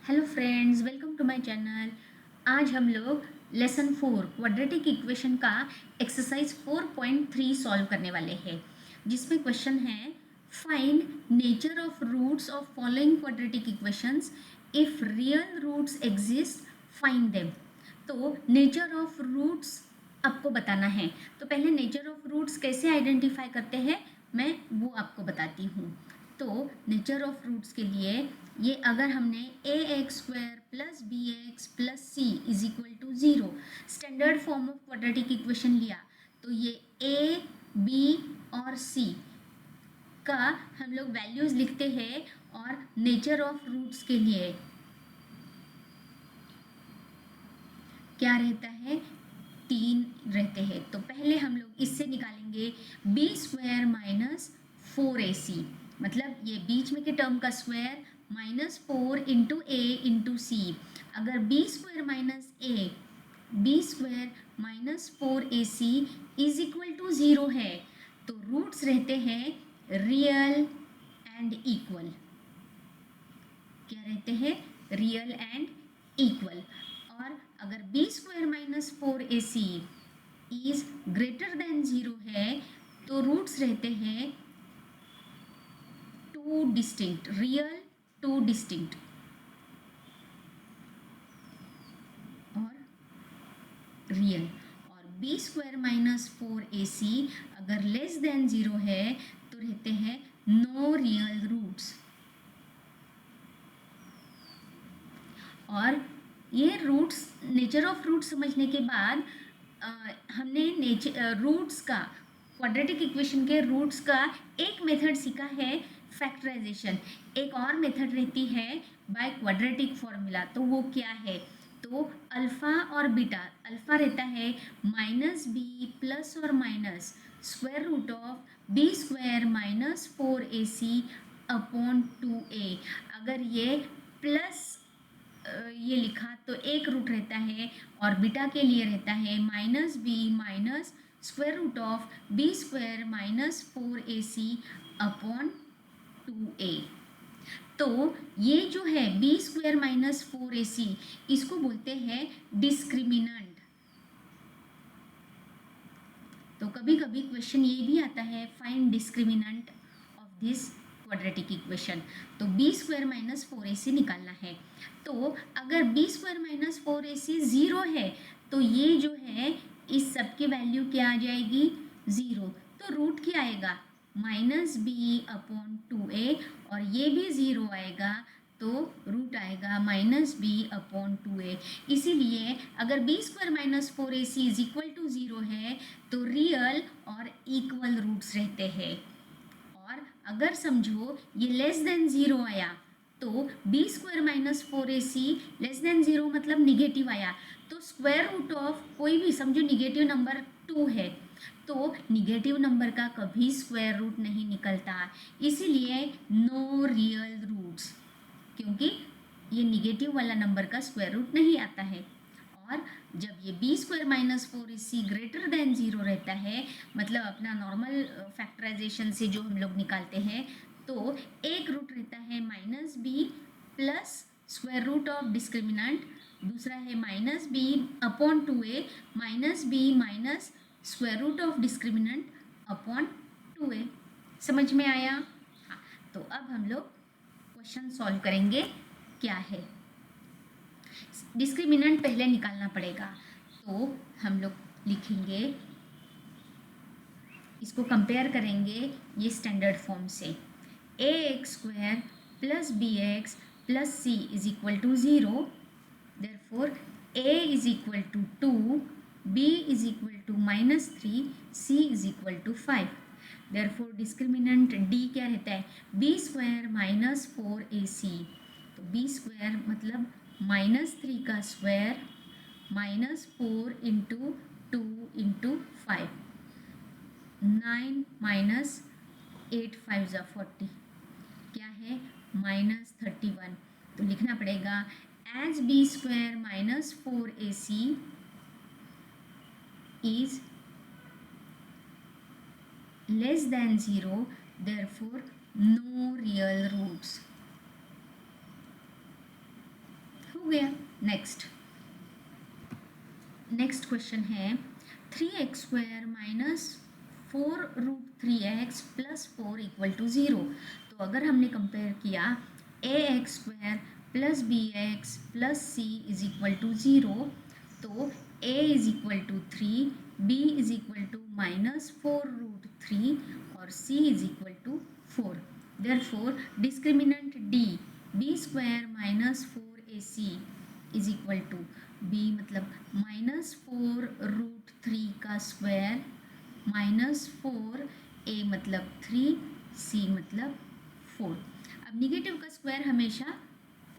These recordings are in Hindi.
Hello friends, welcome to my channel. आज हम लोग लेसन 4 क्वाड्रेटिक इक्वेशन का एक्सरसाइज 4.3 सॉल्व करने वाले हैं, जिसमें क्वेश्चन है find nature of roots of following quadratic equations. If real roots exist, find them. तो नेचर ऑफ रूट्स आपको बताना है। तो पहले नेचर ऑफ रूट्स कैसे आइडेंटिफाई करते हैं मैं वो आपको बताती हूँ। तो नेचर ऑफ रूट्स के लिए ये अगर हमने a x square plus b x plus c is equal to zero standard form of quadratic equation लिया, तो ये ए बी और सी का हम लोग वैल्यूज लिखते हैं। और नेचर ऑफ रूट्स के लिए क्या रहता है, तीन रहते हैं। तो पहले हम लोग इससे निकालेंगे बी स्क्वायर माइनस 4ac, मतलब ये बीच में के टर्म का square minus 4 into a into c. अगर b square minus a b square minus 4ac is equal to zero है, तो रूट्स रहते हैं रियल एंड इक्वल। क्या रहते हैं, रियल एंड इक्वल। और अगर b square minus 4ac is greater than zero है, तो रूट्स रहते हैं two distinct, real two distinct. और रियल। और बी स्क्वायर माइनस 4ac अगर लेस देन ज़ीरो है, तो रहते हैं नो रियल रूट्स। और ये रूट्स, नेचर ऑफ रूट्स समझने के बाद हमने नेचर रूट्स का, क्वाड्रेटिक इक्वेशन के रूट्स का एक मेथड सीखा है, फैक्टराइजेशन। एक और मेथड रहती है बाय क्वाड्रेटिक फॉर्मूला। तो वो क्या है, तो अल्फ़ा और बीटा। अल्फ़ा रहता है माइनस बी प्लस और minus square root of b square minus 4ac upon 2a। अगर ये प्लस ये लिखा तो एक रूट रहता है, और बीटा के लिए रहता है minus b minus square root of b square minus 4ac upon 2a। तो ये जो है बी स्क्वायर माइनस 4ac, इसको बोलते हैं डिस्क्रिमिनेंट। तो कभी कभी क्वेश्चन ये भी आता है, find discriminant of this quadratic equation. तो बी स्क्वायर माइनस 4ac निकालना है। तो अगर b square minus 4ac zero है, तो ये जो है इस सब की वैल्यू क्या आ जाएगी, ज़ीरो। तो रूट क्या आएगा, माइनस बी अपॉन 2a, और ये भी ज़ीरो आएगा, तो रूट आएगा माइनस बी अपॉन 2a। इसीलिए अगर b square minus 4ac is equal to zero है, तो रियल और इक्वल रूट्स रहते हैं। और अगर समझो ये लेस देन ज़ीरो आया, तो b square minus 4ac less than zero मतलब निगेटिव आया, तो स्क्वायर रूट ऑफ कोई भी, समझो निगेटिव नंबर 2 है, तो निगेटिव नंबर का कभी स्क्वायर रूट नहीं निकलता। इसीलिए नो रियल रूट्स, क्योंकि ये निगेटिव वाला नंबर का स्क्वायर रूट नहीं आता है। और जब ये b square minus 4ac greater than zero रहता है, मतलब अपना नॉर्मल फैक्टराइजेशन से जो हम लोग निकालते हैं, तो एक रूट रहता है minus b plus square root of discriminant, दूसरा है minus b upon 2a minus b minus square root of discriminant upon 2a। समझ में आया? हाँ। तो अब हम लोग क्वेश्चन सॉल्व करेंगे। क्या है, डिस्क्रिमिनेंट पहले निकालना पड़ेगा। तो हम लोग लिखेंगे, इसको कंपेयर करेंगे ये स्टैंडर्ड फॉर्म से, a x square plus b x plus c is equal to zero. Therefore a is equal to 2, b is equal to minus 3, c is equal to 5। Therefore discriminant D क्या रहता है, बी स्क्वायर माइनस 4ac। तो बी स्क्वायर मतलब माइनस 3 का square minus 4 into 2 into 5, 9 minus 8 5 ज़ा 40, क्या है माइनस 31। तो लिखना पड़ेगा as b square minus 4ac is less than 0, therefore no real roots। गया। नेक्स्ट क्वेश्चन है 3x² minus 4√3x plus 4 equal to 0। तो अगर हमने कंपेयर किया ax² plus bx plus c is equal to 0, तो a is equal to 3, b is equal to minus 4√3 और c is equal to 4। Therefore discriminant d b² minus 4ac is equal to b मतलब माइनस 4√3 का स्क्वायर माइनस 4, a मतलब 3, c मतलब 4। अब निगेटिव का स्क्वायर हमेशा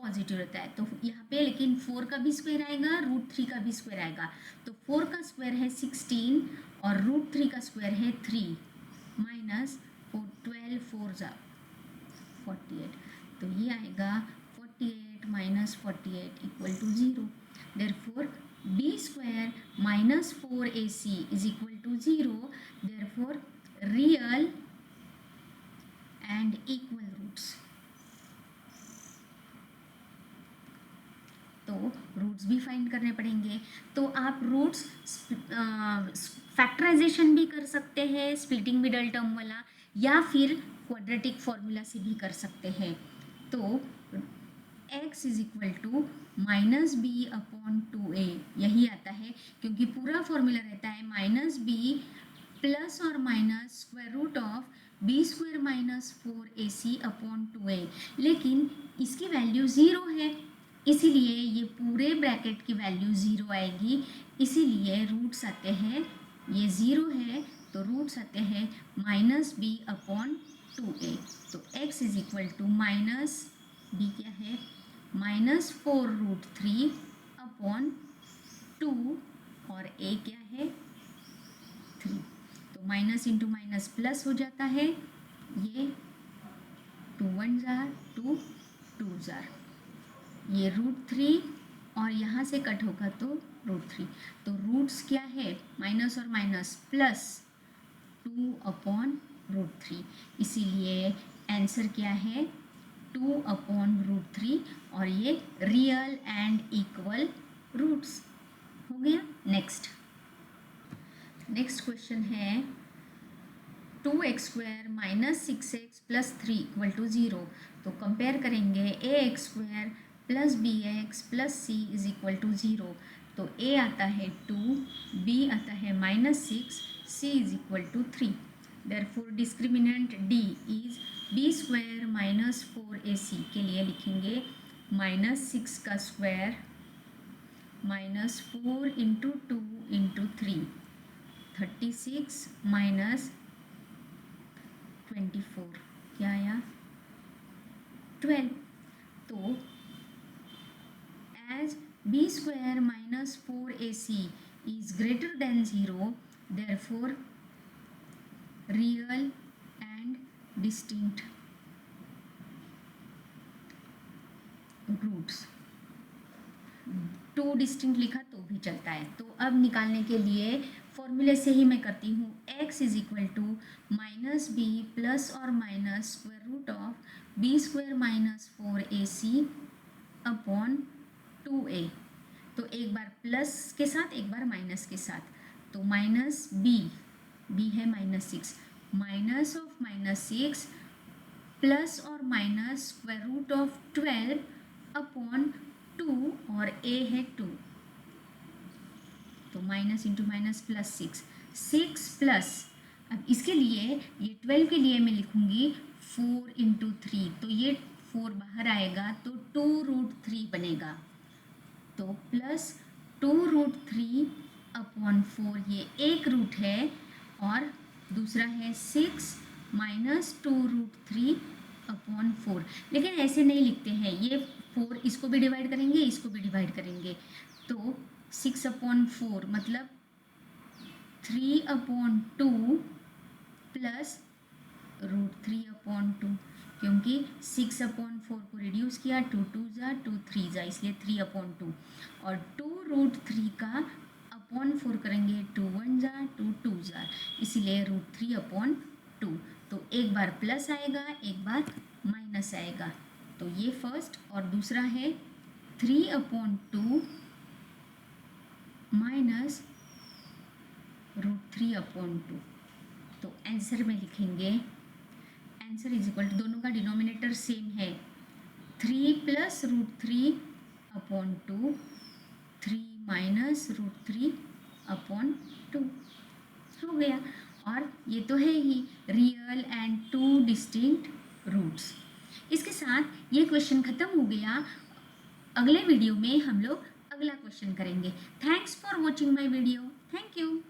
पॉजिटिव रहता है, तो यहाँ पे लेकिन 4 का भी स्क्वायर आएगा, √3 का भी स्क्वायर आएगा। तो 4 का स्क्वायर है 16 और √3 का स्क्वायर है 3 माइनस 12 4 जा 48, तो ये आएगा 48 minus 48 equal to 0। Therefore b² minus 4ac is equal to 0। Therefore real and equal roots, तो रूट्स भी फाइंड करने पड़ेंगे। तो आप रूट्स फैक्टराइजेशन भी कर सकते हैं स्प्लिटिंग मिडल टर्म वाला, या फिर क्वाड्रेटिक फॉर्मूला से भी कर सकते हैं। तो x is equal to minus b upon 2a यही आता है, क्योंकि पूरा फॉर्मूला रहता है माइनस बी प्लस और minus square root of b² minus 4ac upon 2a, लेकिन इसकी वैल्यू 0 है, इसीलिए ये पूरे ब्रैकेट की वैल्यू 0 आएगी। इसीलिए रूट्स आते हैं, ये 0 है तो रूट्स आते हैं माइनस बी अपॉन 2a। तो x is equal to minus b क्या है माइनस 4√3 अपॉन 2 और a क्या है 3। तो माइनस इंटू माइनस प्लस हो जाता है, ये 2 1 जार 2 2 जार, ये √3 और यहाँ से कट होगा तो √3। तो रूट्स क्या है माइनस और माइनस प्लस 2 अपॉन √3, इसीलिए आंसर क्या है 2 अपॉन √3 और ये रियल एंड इक्वल रूट्स हो गया। नेक्स्ट क्वेश्चन है 2x² minus 6x plus 3 equal to 0। तो कंपेयर करेंगे ax² plus bx plus c is equal to 0। तो a आता है 2, b आता है minus 6, c is equal to 3। Therefore discriminant d is b² minus 4ac के लिए लिखेंगे माइनस 6 का square minus 4 into 2 into 3 36 minus 24 क्या आया 12। तो as b² minus 4ac is greater than 0, therefore real and distinct roots. 2 distinct लिखा तो भी चलता है। तो अब निकालने के लिए फॉर्मूले से ही मैं करती हूँ, x is equal to minus b plus और minus square root of b² minus 4ac upon 2a। तो एक बार प्लस के साथ एक बार माइनस के साथ, तो माइनस b है minus 6 minus of minus 6 plus और minus square root of 12 upon 2 और a है 2, तो minus into minus plus 6 plus, अब इसके लिए ये 12 के लिए मैं लिखूंगी 4 इंटू 3, तो ये 4 बाहर आएगा तो 2√3 बनेगा। तो प्लस 2√3 अपॉन 4 ये एक रूट है और दूसरा है 6 माइनस 2√3 अपॉन 4। लेकिन ऐसे नहीं लिखते हैं, ये 4 इसको भी डिवाइड करेंगे इसको भी डिवाइड करेंगे, तो 6 अपॉन 4 मतलब 3 अपॉन 2 प्लस √3 अपॉन 2, क्योंकि 6 अपॉन 4 को रिड्यूस किया 2 2 जा 2 3 जा, इसलिए 3 अपॉन 2 और 2√3 का अपॉन 4 करेंगे 2 1 जा 2 2 जा, इसीलिए √3 अपॉन 2। तो एक बार प्लस आएगा एक बार माइनस आएगा, तो ये फर्स्ट और दूसरा है 3/2 माइनस √3/2। तो आंसर में लिखेंगे, आंसर इज इक्वल टू, दोनों का डिनोमिनेटर सेम है, 3 + √3/2, 3 माइनस √3/2 हो गया। और ये तो है ही रियल एंड 2 डिस्टिंक्ट रूट्स। इसके साथ ये क्वेश्चन खत्म हो गया। अगले वीडियो में हम लोग अगला क्वेश्चन करेंगे। Thanks for watching my video. Thank you.